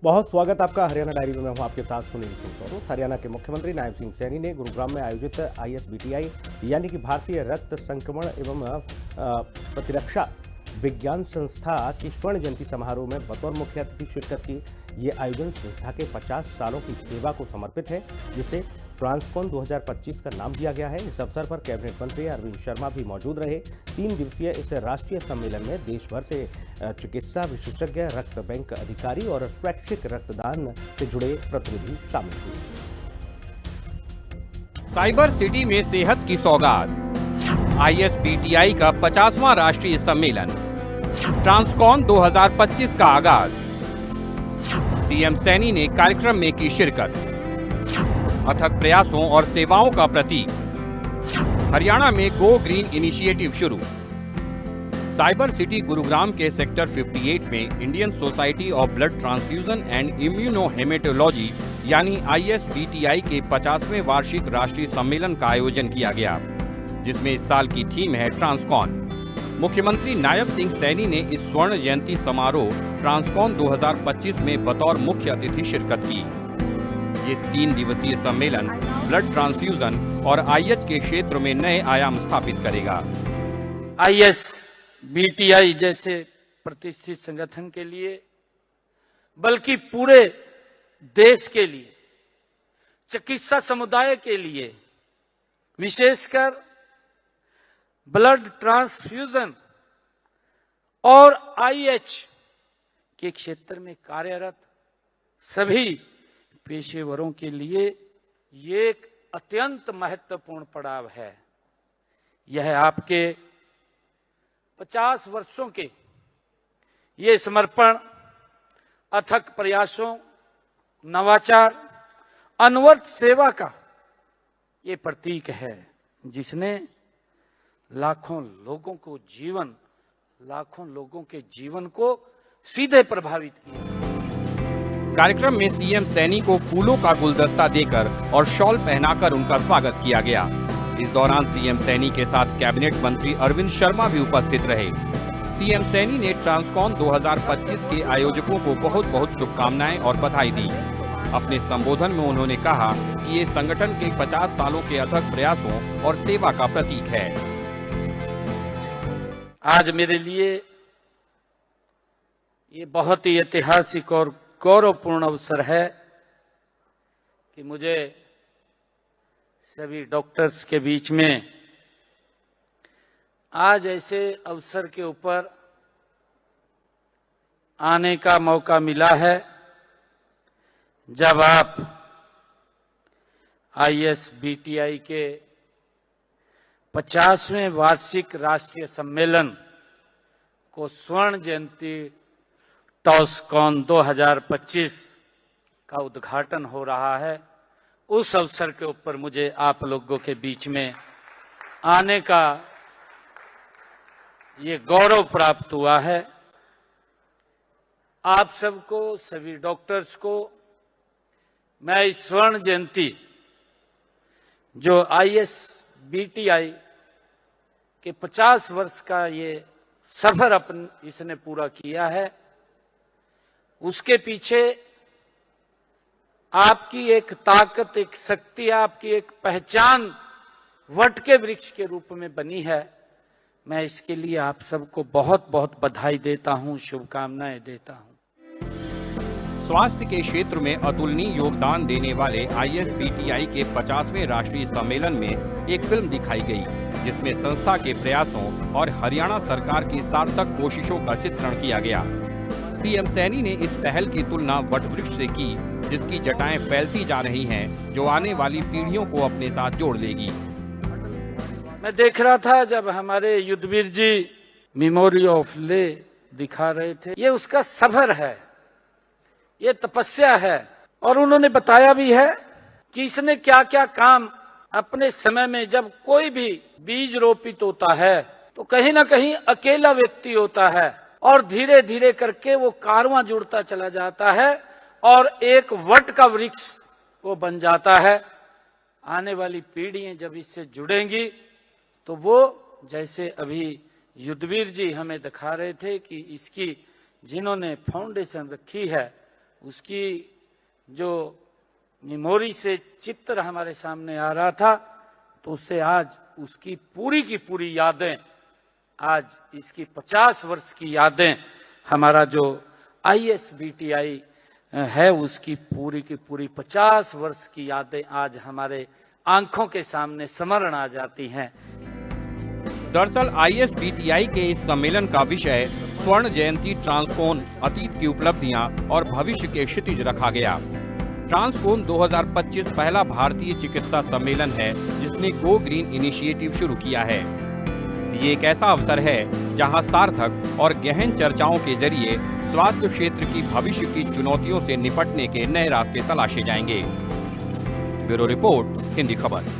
बहुत स्वागत आपका हरियाणा डायरी में। मैं हूं आपके साथ सुनील सिंह। हरियाणा के मुख्यमंत्री नायब सिंह सैनी ने गुरुग्राम में आयोजित ISBTI यानी कि भारतीय रक्त संक्रमण एवं प्रतिरक्षा विज्ञान संस्था की स्वर्ण जयंती समारोह में बतौर मुख्य अतिथि शिरकत की। ये आयोजन संस्था के 50 सालों की सेवा को समर्पित है, जिसे ट्रांसकॉन 2025 का नाम दिया गया है। इस अवसर पर कैबिनेट मंत्री अरविंद शर्मा भी मौजूद रहे। 3 दिवसीय इस राष्ट्रीय सम्मेलन में देश भर से चिकित्सा विशेषज्ञ, रक्त बैंक अधिकारी और स्वैच्छिक रक्तदान से जुड़े प्रतिनिधि शामिल हुए। साइबर सिटी में सेहत की सौगात। ISBTI का 50वां राष्ट्रीय सम्मेलन, ट्रांसकॉन 2025 का आगाज। CM सैनी ने कार्यक्रम में की शिरकत। अथक प्रयासों और सेवाओं का प्रतीक। हरियाणा में गो ग्रीन इनिशिएटिव शुरू। साइबर सिटी गुरुग्राम के सेक्टर 58 में Indian society of blood transfusion and immunohematology यानी ISBTI के 50वें वार्षिक राष्ट्रीय सम्मेलन का आयोजन किया गया, जिसमें इस साल की थीम है ट्रांसकॉन। मुख्यमंत्री नायब सिंह सैनी ने इस स्वर्ण जयंती समारोह ट्रांसकॉन 2025 में बतौर मुख्य अतिथि शिरकत की। ये 3 दिवसीय सम्मेलन ब्लड ट्रांसफ्यूजन और IH के क्षेत्र में नए आयाम स्थापित करेगा। ISBTI जैसे प्रतिष्ठित संगठन के लिए, बल्कि पूरे देश के लिए, चिकित्सा समुदाय के लिए, विशेषकर ब्लड ट्रांसफ्यूजन और IH के क्षेत्र में कार्यरत सभी पेशेवरों के लिए ये एक अत्यंत महत्वपूर्ण पड़ाव है। यह आपके 50 वर्षों के ये समर्पण, अथक प्रयासों, नवाचार, अनवरत सेवा का ये प्रतीक है, जिसने लाखों लोगों के जीवन को सीधे प्रभावित किया। कार्यक्रम में CM सैनी को फूलों का गुलदस्ता देकर और शॉल पहनाकर उनका स्वागत किया गया। इस दौरान CM सैनी के साथ कैबिनेट मंत्री अरविंद शर्मा भी उपस्थित रहे। CM सैनी ने ट्रांसकॉन 2025 के आयोजकों को बहुत बहुत शुभकामनाएं और बधाई दी। अपने संबोधन में उन्होंने कहा कि ये संगठन के 50 सालों के अथक प्रयासों और सेवा का प्रतीक है। आज मेरे लिए ये बहुत ही ऐतिहासिक और गौरवपूर्ण अवसर है कि मुझे सभी डॉक्टर्स के बीच में आज ऐसे अवसर के ऊपर आने का मौका मिला है, जब आप ISBTI के 50वें वार्षिक राष्ट्रीय सम्मेलन को स्वर्ण जयंती ट्रांसकॉन 2025 का उद्घाटन हो रहा है। उस अवसर के ऊपर मुझे आप लोगों के बीच में आने का ये गौरव प्राप्त हुआ है। आप सबको, सभी डॉक्टर्स को मैं इस स्वर्ण जयंती जो ISBTI के 50 वर्ष का ये सफर इसने पूरा किया है, उसके पीछे आपकी एक ताकत, एक शक्ति, आपकी एक पहचान वट के वृक्ष के रूप में बनी है। मैं इसके लिए आप सबको बहुत बहुत बधाई देता हूं, शुभकामनाएं देता हूं। स्वास्थ्य के क्षेत्र में अतुलनीय योगदान देने वाले ISBTI के 50वें राष्ट्रीय सम्मेलन में एक फिल्म दिखाई गई, जिसमें संस्था के प्रयासों और हरियाणा सरकार की सार्थक कोशिशों का चित्रण किया गया। CM सैनी ने इस पहल की तुलना वटवृक्ष से की, जिसकी जटाएं फैलती जा रही हैं, जो आने वाली पीढ़ियों को अपने साथ जोड़ लेगी। मैं देख रहा था जब हमारे युद्धवीर जी मेमोरी ऑफ ले दिखा रहे थे, ये उसका सफर है, ये तपस्या है, और उन्होंने बताया भी है कि इसने क्या क्या काम अपने समय में, जब कोई भी बीज रोपित होता है तो कहीं ना कहीं अकेला व्यक्ति होता है, और धीरे धीरे करके वो कारवां जुड़ता चला जाता है और एक वट का वृक्ष वो बन जाता है। आने वाली पीढ़ियां जब इससे जुड़ेंगी तो वो, जैसे अभी युद्धवीर जी हमें दिखा रहे थे कि इसकी जिन्होंने फाउंडेशन रखी है, उसकी जो मेमोरी से चित्र हमारे सामने आ रहा था, तो उससे आज उसकी पूरी की पूरी यादें, आज इसकी 50 वर्ष की यादें, हमारा जो ISBTI है उसकी पूरी की पूरी 50 वर्ष की यादें आज हमारे आंखों के सामने स्मरण आ जाती हैं। दरअसल ISBTI के इस सम्मेलन का विषय स्वर्ण जयंती ट्रांसकोन, अतीत की उपलब्धियां और भविष्य के क्षितिज रखा गया। ट्रांसकोन 2025 पहला भारतीय चिकित्सा सम्मेलन है जिसने गो ग्रीन इनिशिएटिव शुरू किया है। ये एक ऐसा अवसर है जहां सार्थक और गहन चर्चाओं के जरिए स्वास्थ्य क्षेत्र की भविष्य की चुनौतियों से निपटने के नए रास्ते तलाशे जाएंगे। ब्यूरो रिपोर्ट, हिंदी खबर।